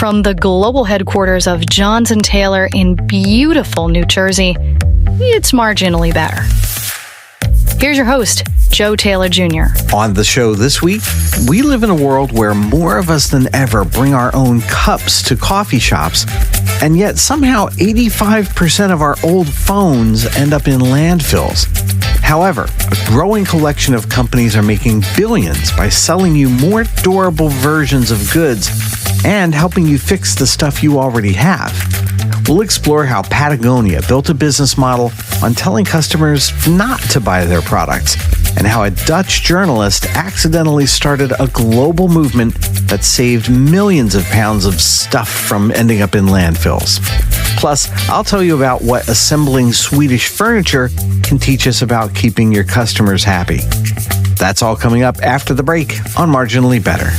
From the global headquarters of Johnson Taylor in beautiful New Jersey, it's Marginally Better. Here's your host, Joe Taylor Jr. On the show this week, we live in a world where more of us than ever bring our own cups to coffee shops, and yet somehow 85% of our old phones end up in landfills. However, a growing collection of companies are making billions by selling you more durable versions of goods and helping you fix the stuff you already have. We'll explore how Patagonia built a business model on telling customers not to buy their products, and how a Dutch journalist accidentally started a global movement that saved millions of pounds of stuff from ending up in landfills. Plus, I'll tell you about what assembling Swedish furniture can teach us about keeping your customers happy. That's all coming up after the break on Marginally Better.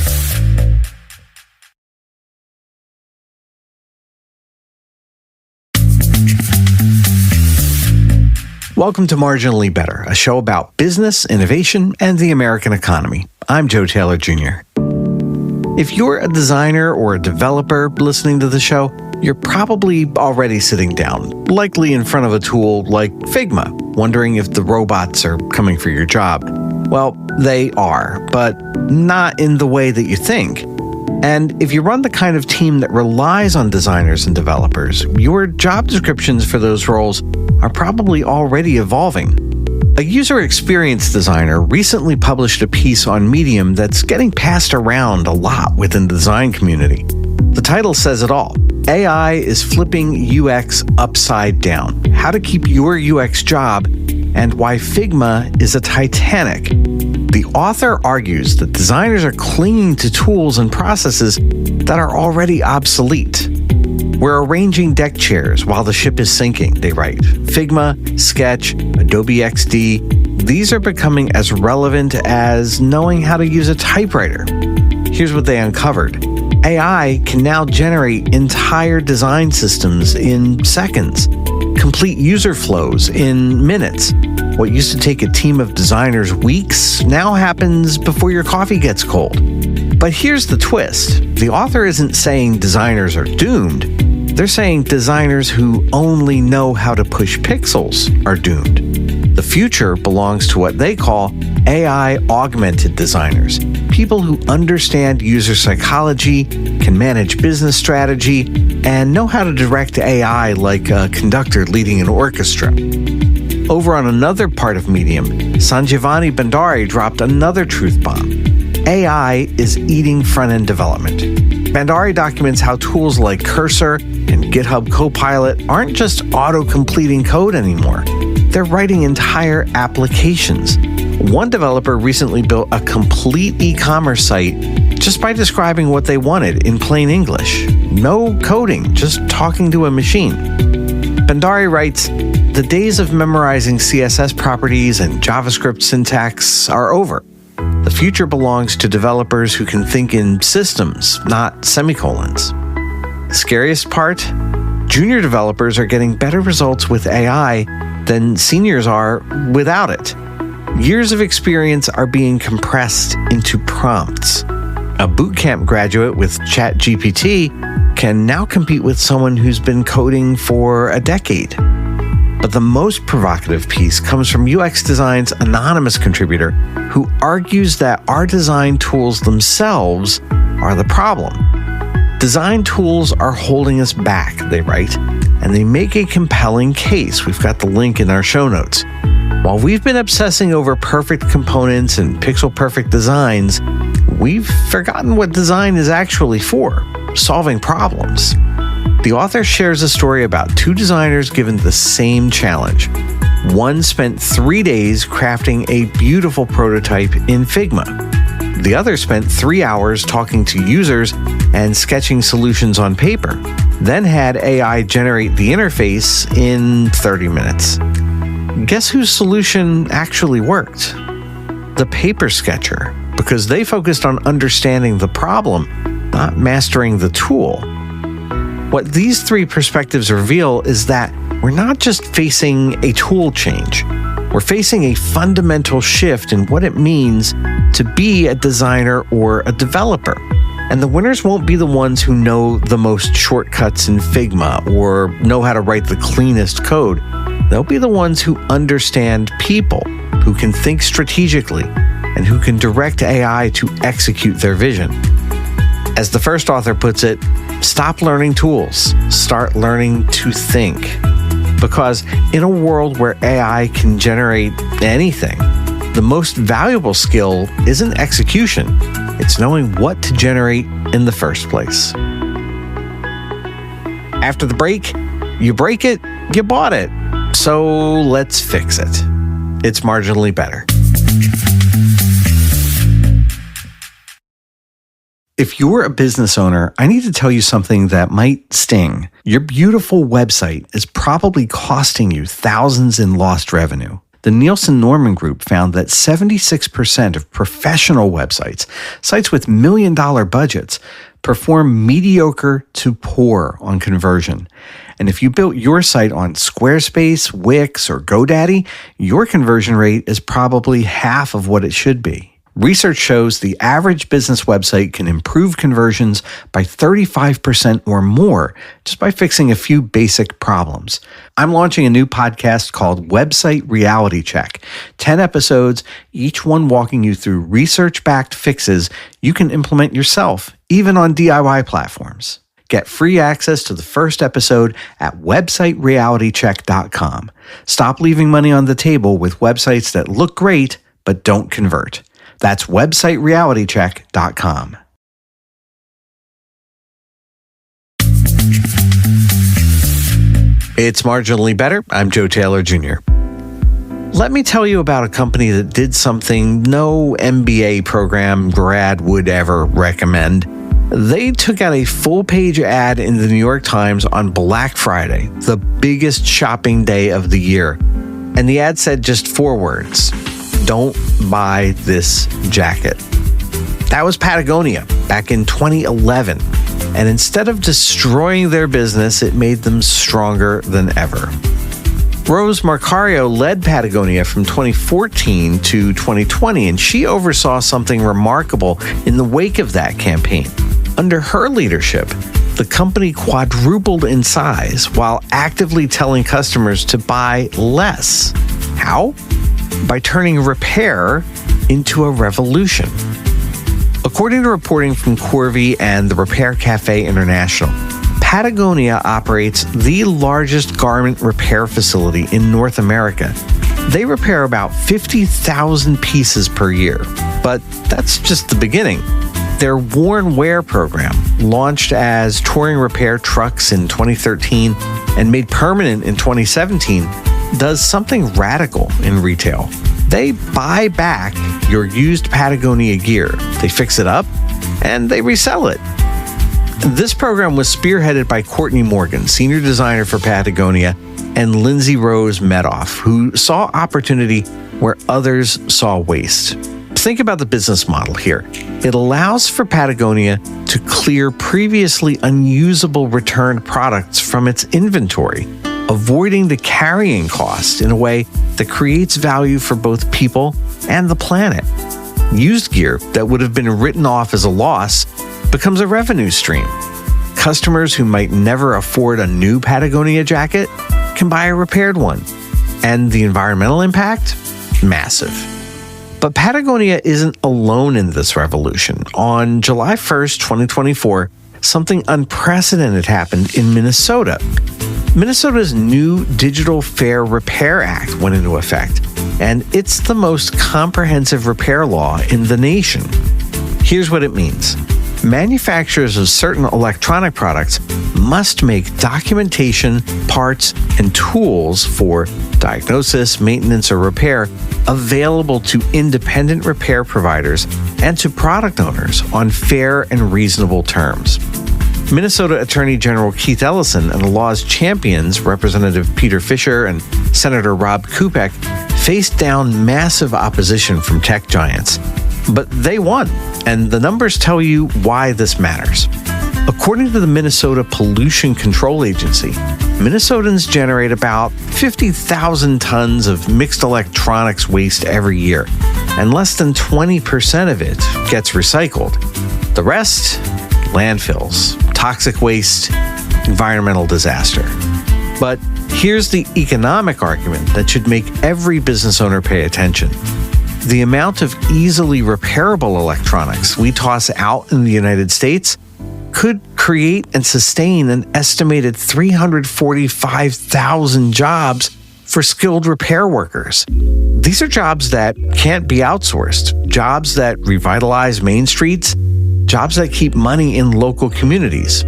Welcome to Marginally Better, a show about business, innovation, and the American economy. I'm Joe Taylor Jr. If you're a designer or a developer listening to the show, you're probably already sitting down, likely in front of a tool like Figma, wondering if the robots are coming for your job. Well, they are, but not in the way that you think. And if you run the kind of team that relies on designers and developers, your job descriptions for those roles are probably already evolving. A user experience designer recently published a piece on Medium that's getting passed around a lot within the design community. The title says it all. AI is flipping UX upside down. How to keep your UX job and why Figma is a Titanic. The author argues that designers are clinging to tools and processes that are already obsolete. We're arranging deck chairs while the ship is sinking, they write. Figma, Sketch, Adobe XD, these are becoming as relevant as knowing how to use a typewriter. Here's what they uncovered. AI can now generate entire design systems in seconds, complete user flows in minutes. What used to take a team of designers weeks now happens before your coffee gets cold. But here's the twist. The author isn't saying designers are doomed. They're saying designers who only know how to push pixels are doomed. The future belongs to what they call AI-augmented designers, people who understand user psychology, can manage business strategy, and know how to direct AI like a conductor leading an orchestra. Over on another part of Medium, Sanjivani Bhandari dropped another truth bomb. AI is eating front-end development. Bhandari documents how tools like Cursor and GitHub Copilot aren't just auto-completing code anymore. They're writing entire applications. One developer recently built a complete e-commerce site just by describing what they wanted in plain English. No coding, just talking to a machine. Bhandari writes, "The days of memorizing CSS properties and JavaScript syntax are over. The future belongs to developers who can think in systems, not semicolons." The scariest part? Junior developers are getting better results with AI than seniors are without it. Years of experience are being compressed into prompts. A bootcamp graduate with ChatGPT can now compete with someone who's been coding for a decade. But the most provocative piece comes from UX Design's anonymous contributor who argues that our design tools themselves are the problem. Design tools are holding us back, they write, and they make a compelling case. We've got the link in our show notes. While we've been obsessing over perfect components and pixel-perfect designs, we've forgotten what design is actually for, solving problems. The author shares a story about two designers given the same challenge. One spent 3 days crafting a beautiful prototype in Figma. The other spent 3 hours talking to users and sketching solutions on paper, then had AI generate the interface in 30 minutes. Guess whose solution actually worked? The paper sketcher, because they focused on understanding the problem, not mastering the tool. What these three perspectives reveal is that we're not just facing a tool change. We're facing a fundamental shift in what it means to be a designer or a developer. And the winners won't be the ones who know the most shortcuts in Figma or know how to write the cleanest code. They'll be the ones who understand people, who can think strategically, and who can direct AI to execute their vision. As the first author puts it, stop learning tools, start learning to think. Because in a world where AI can generate anything, the most valuable skill isn't execution, it's knowing what to generate in the first place. After the break, you break it, you bought it. So let's fix it. It's Marginally Better. If you're a business owner, I need to tell you something that might sting. Your beautiful website is probably costing you thousands in lost revenue. The Nielsen-Norman Group found that 76% of professional websites, sites with million-dollar budgets, perform mediocre to poor on conversion. And if you built your site on Squarespace, Wix, or GoDaddy, your conversion rate is probably half of what it should be. Research shows the average business website can improve conversions by 35% or more just by fixing a few basic problems. I'm launching a new podcast called Website Reality Check. 10 episodes, each one walking you through research-backed fixes you can implement yourself, even on DIY platforms. Get free access to the first episode at websiterealitycheck.com. Stop leaving money on the table with websites that look great but don't convert. That's websiterealitycheck.com. It's Marginally Better. I'm Joe Taylor Jr. Let me tell you about a company that did something no MBA program grad would ever recommend. They took out a full-page ad in the New York Times on Black Friday, the biggest shopping day of the year. And the ad said just 4 words: don't buy this jacket. That was Patagonia back in 2011. And instead of destroying their business, it made them stronger than ever. Rose Marcario led Patagonia from 2014 to 2020, and she oversaw something remarkable in the wake of that campaign. Under her leadership, the company quadrupled in size while actively telling customers to buy less. How? By turning repair into a revolution. According to reporting from Corby and the Repair Café International, Patagonia operates the largest garment repair facility in North America. They repair about 50,000 pieces per year, but that's just the beginning. Their Worn Wear program, launched as touring repair trucks in 2013 and made permanent in 2017, does something radical in retail. They buy back your used Patagonia gear, they fix it up, and they resell it. This program was spearheaded by Courtney Morgan, senior designer for Patagonia, and Lindsay Rose Medoff, who saw opportunity where others saw waste. Think about the business model here. It allows for Patagonia to clear previously unusable returned products from its inventory, avoiding the carrying cost in a way that creates value for both people and the planet. Used gear that would have been written off as a loss becomes a revenue stream. Customers who might never afford a new Patagonia jacket can buy a repaired one. And the environmental impact? Massive. But Patagonia isn't alone in this revolution. On July 1st, 2024, something unprecedented happened in Minnesota. Minnesota's new Digital Fair Repair Act went into effect, and it's the most comprehensive repair law in the nation. Here's what it means. Manufacturers of certain electronic products must make documentation, parts, and tools for diagnosis, maintenance, or repair available to independent repair providers and to product owners on fair and reasonable terms. Minnesota Attorney General Keith Ellison and the law's champions, Representative Peter Fisher and Senator Rob Kupek, faced down massive opposition from tech giants. But they won, and the numbers tell you why this matters. According to the Minnesota Pollution Control Agency, Minnesotans generate about 50,000 tons of mixed electronics waste every year, and less than 20% of it gets recycled. The rest, landfills, toxic waste, environmental disaster. But here's the economic argument that should make every business owner pay attention. The amount of easily repairable electronics we toss out in the United States could create and sustain an estimated 345,000 jobs for skilled repair workers. These are jobs that can't be outsourced, jobs that revitalize main streets, jobs that keep money in local communities.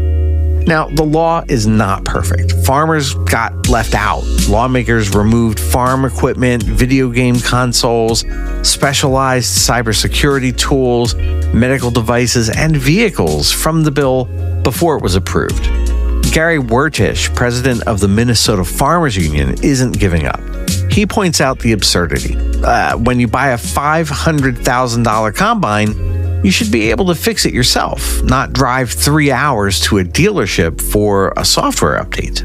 Now, the law is not perfect. Farmers got left out. Lawmakers removed farm equipment, video game consoles, specialized cybersecurity tools, medical devices, and vehicles from the bill before it was approved. Gary Wertish, president of the Minnesota Farmers Union, isn't giving up. He points out the absurdity. When you buy a $500,000 combine, you should be able to fix it yourself, not drive 3 hours to a dealership for a software update.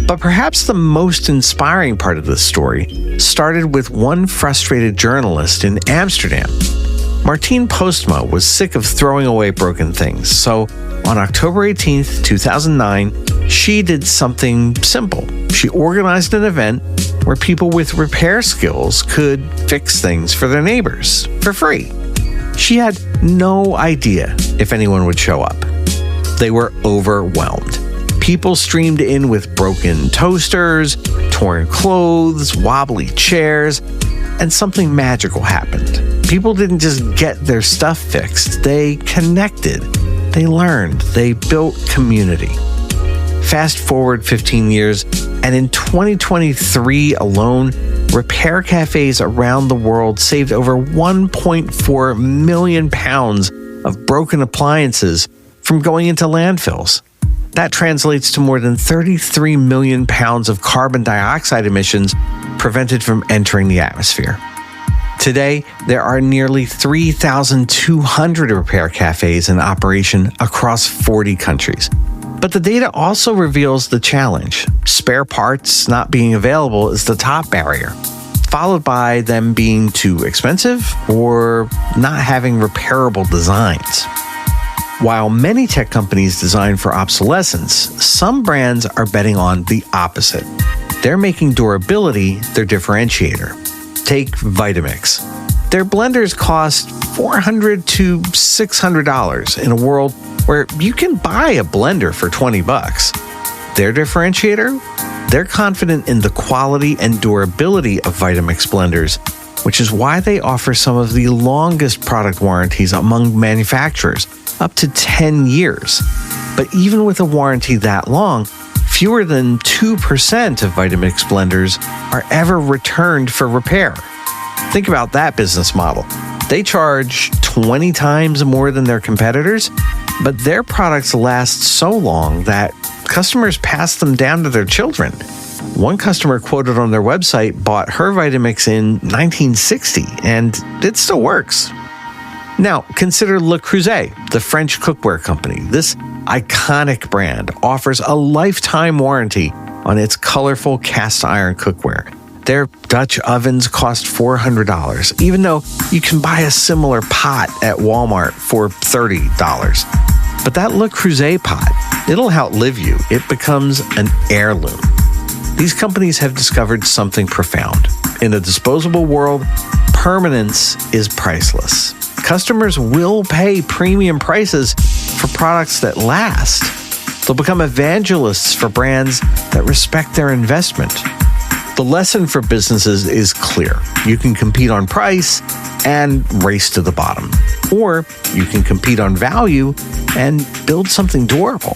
But perhaps the most inspiring part of this story started with one frustrated journalist in Amsterdam. Martine Postma was sick of throwing away broken things, so on October 18th, 2009, she did something simple. She organized an event where people with repair skills could fix things for their neighbors for free. She had no idea if anyone would show up. They were overwhelmed. People streamed in with broken toasters, torn clothes, wobbly chairs, and something magical happened. People didn't just get their stuff fixed, they connected, they learned, they built community. Fast forward 15 years, and in 2023 alone, repair cafes around the world saved over 1.4 million pounds of broken appliances from going into landfills. That translates to more than 33 million pounds of carbon dioxide emissions prevented from entering the atmosphere. Today, there are nearly 3,200 repair cafes in operation across 40 countries. But the data also reveals the challenge. Spare parts not being available is the top barrier, followed by them being too expensive or not having repairable designs. While many tech companies design for obsolescence, some brands are betting on the opposite. They're making durability their differentiator. Take Vitamix. Their blenders cost $400 to $600 in a world where you can buy a blender for $20. Their differentiator? They're confident in the quality and durability of Vitamix blenders, which is why they offer some of the longest product warranties among manufacturers, up to 10 years. But even with a warranty that long, fewer than 2% of Vitamix blenders are ever returned for repair. Think about that business model. They charge 20 times more than their competitors, but their products last so long that customers pass them down to their children. One customer quoted on their website bought her Vitamix in 1960, and it still works. Now, consider Le Creuset, the French cookware company. This iconic brand offers a lifetime warranty on its colorful cast iron cookware. Their Dutch ovens cost $400, even though you can buy a similar pot at Walmart for $30. But that Le Creuset pot, it'll outlive you. It becomes an heirloom. These companies have discovered something profound. In a disposable world, permanence is priceless. Customers will pay premium prices for products that last. They'll become evangelists for brands that respect their investment. The lesson for businesses is clear. You can compete on price and race to the bottom. Or you can compete on value and build something durable.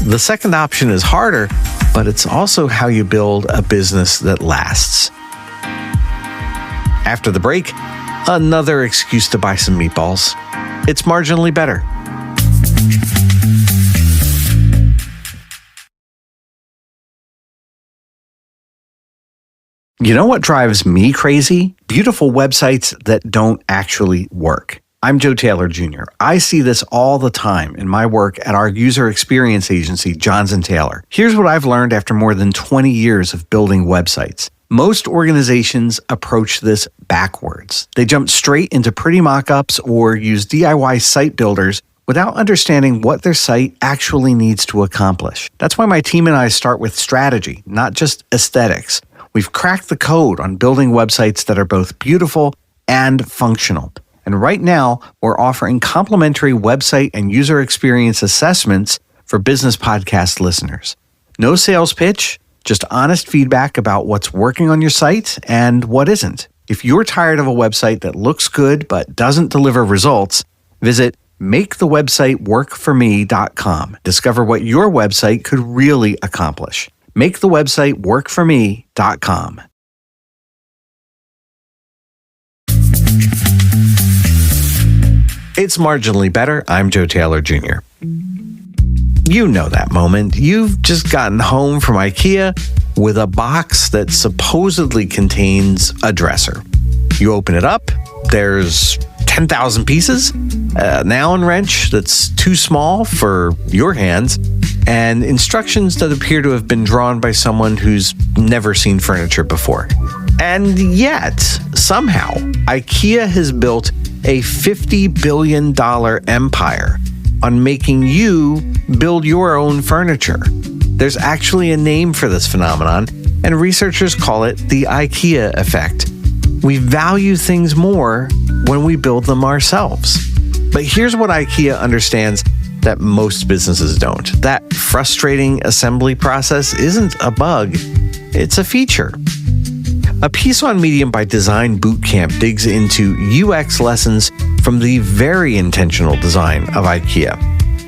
The second option is harder, but it's also how you build a business that lasts. After the break, another excuse to buy some meatballs. It's Marginally Better. You know what drives me crazy? Beautiful websites that don't actually work. I'm Joe Taylor Jr. I see this all the time in my work at our user experience agency, Johns & Taylor. Here's what I've learned after more than 20 years of building websites. Most organizations approach this backwards. They jump straight into pretty mock-ups or use DIY site builders without understanding what their site actually needs to accomplish. That's why my team and I start with strategy, not just aesthetics. We've cracked the code on building websites that are both beautiful and functional. And right now, we're offering complimentary website and user experience assessments for business podcast listeners. No sales pitch, just honest feedback about what's working on your site and what isn't. If you're tired of a website that looks good but doesn't deliver results, visit makethewebsiteworkforme.com. Discover what your website could really accomplish. makethewebsiteworkforme.com. It's Marginally Better. I'm Joe Taylor Jr. You know that moment. You've just gotten home from IKEA with a box that supposedly contains a dresser. You open it up. There's 10,000 pieces, an Allen wrench that's too small for your hands, and instructions that appear to have been drawn by someone who's never seen furniture before. And yet, somehow, IKEA has built a $50 billion empire on making you build your own furniture. There's actually a name for this phenomenon, and researchers call it the IKEA effect. We value things more when we build them ourselves. But here's what IKEA understands that most businesses don't. That frustrating assembly process isn't a bug, it's a feature. A piece on Medium by Design Bootcamp digs into UX lessons from the very intentional design of IKEA.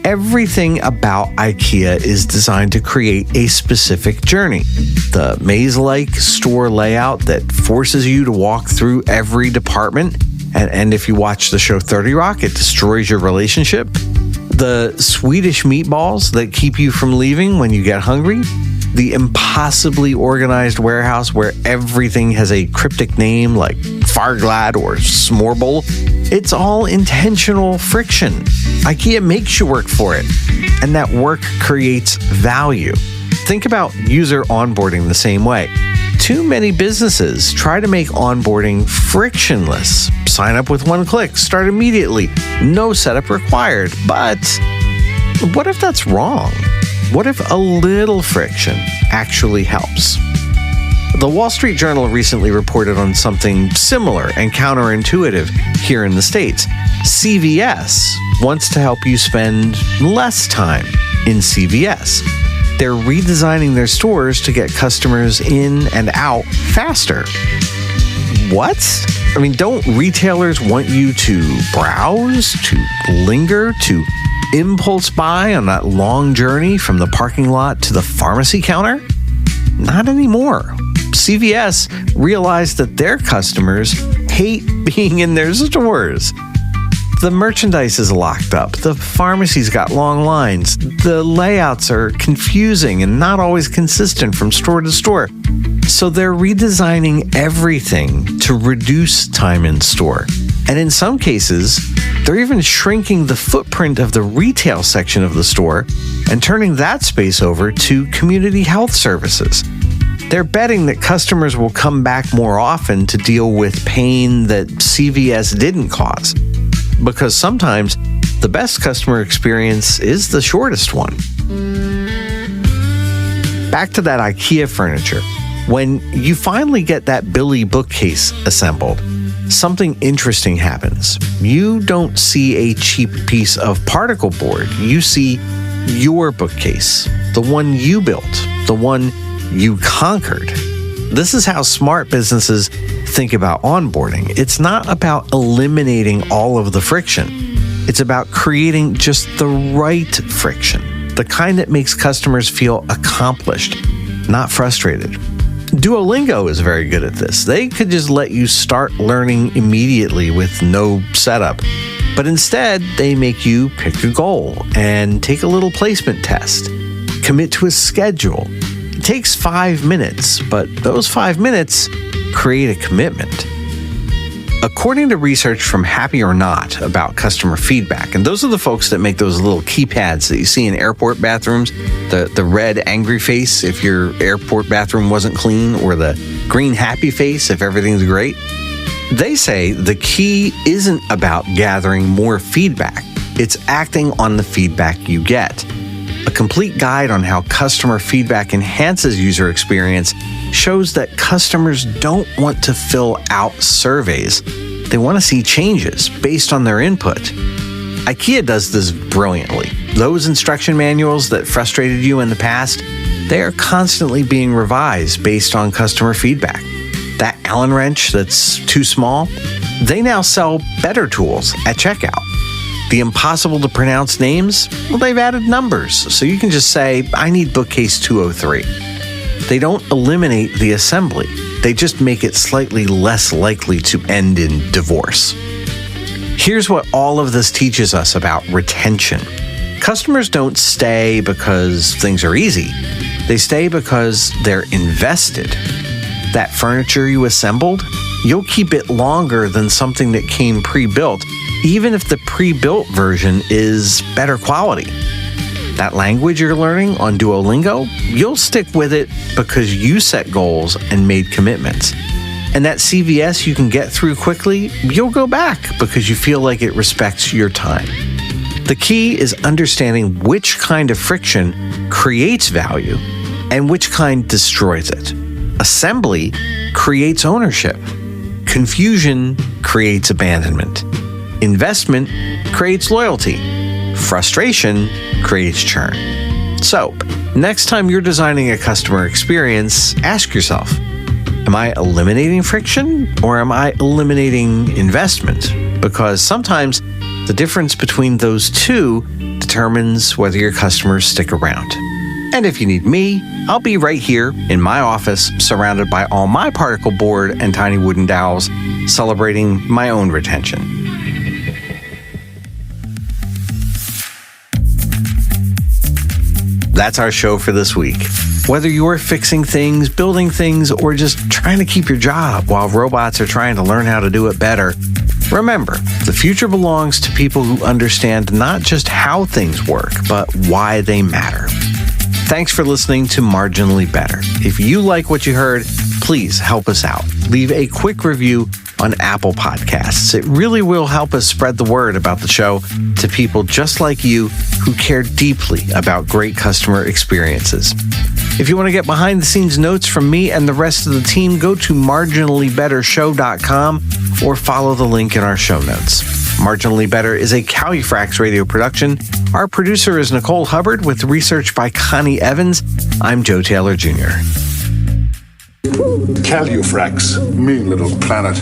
Everything about IKEA is designed to create a specific journey. The maze-like store layout that forces you to walk through every department, and if you watch the show 30 Rock, it destroys your relationship. The Swedish meatballs that keep you from leaving when you get hungry. The impossibly organized warehouse where everything has a cryptic name like Farglad or Smorble. It's all intentional friction. IKEA makes you work for it, and that work creates value. Think about user onboarding the same way. Too many businesses try to make onboarding frictionless. Sign up with one click, start immediately, no setup required. But what if that's wrong? What if a little friction actually helps? The Wall Street Journal recently reported on something similar and counterintuitive here in the States. CVS wants to help you spend less time in CVS. They're redesigning their stores to get customers in and out faster. What? I mean, don't retailers want you to browse, to linger, to impulse buy on that long journey from the parking lot to the pharmacy counter? Not anymore. CVS realized that their customers hate being in their stores. The merchandise is locked up. The pharmacy's got long lines. The layouts are confusing and not always consistent from store to store. So they're redesigning everything to reduce time in store. And in some cases, they're even shrinking the footprint of the retail section of the store and turning that space over to community health services. They're betting that customers will come back more often to deal with pain that CVS didn't cause. Because sometimes the best customer experience is the shortest one. Back to that IKEA furniture. When you finally get that Billy bookcase assembled, something interesting happens. You don't see a cheap piece of particle board. You see your bookcase, the one you built, the one you conquered. This is how smart businesses think about onboarding. It's not about eliminating all of the friction. It's about creating just the right friction, the kind that makes customers feel accomplished, not frustrated. Duolingo is very good at this. They could just let you start learning immediately with no setup. But instead, they make you pick a goal and take a little placement test. Commit to a schedule. It takes 5 minutes, but those 5 minutes create a commitment. According to research from Happy or Not about customer feedback, and those are the folks that make those little keypads that you see in airport bathrooms, the red angry face if your airport bathroom wasn't clean, or the green happy face if everything's great. They say the key isn't about gathering more feedback. It's acting on the feedback you get. A complete guide on how customer feedback enhances user experience shows that customers don't want to fill out surveys. They want to see changes based on their input. IKEA does this brilliantly. Those instruction manuals that frustrated you in the past, they are constantly being revised based on customer feedback. That Allen wrench that's too small, they now sell better tools at checkout. The impossible to pronounce names, well, they've added numbers, so you can just say, I need bookcase 203. They don't eliminate the assembly. They just make it slightly less likely to end in divorce. Here's what all of this teaches us about retention. Customers don't stay because things are easy. They stay because they're invested. That furniture you assembled, you'll keep it longer than something that came pre-built, even if the pre-built version is better quality. That language you're learning on Duolingo, you'll stick with it because you set goals and made commitments. And that CVS you can get through quickly, you'll go back because you feel like it respects your time. The key is understanding which kind of friction creates value and which kind destroys it. Assembly creates ownership. Confusion creates abandonment. Investment creates loyalty. Frustration creates churn. So, next time you're designing a customer experience, ask yourself, am I eliminating friction or am I eliminating investment? Because sometimes the difference between those two determines whether your customers stick around. And if you need me, I'll be right here in my office, surrounded by all my particle board and tiny wooden dowels, celebrating my own retention. That's our show for this week. Whether you're fixing things, building things, or just trying to keep your job while robots are trying to learn how to do it better, remember, the future belongs to people who understand not just how things work, but why they matter. Thanks for listening to Marginally Better. If you like what you heard, please help us out. Leave a quick review on Apple Podcasts. It really will help us spread the word about the show to people just like you who care deeply about great customer experiences. If you want to get behind-the-scenes notes from me and the rest of the team, go to marginallybettershow.com or follow the link in our show notes. Marginally Better is a Califrax radio production. Our producer is Nicole Hubbard with research by Connie Evans. I'm Joe Taylor Jr. Califrax, mean little planet.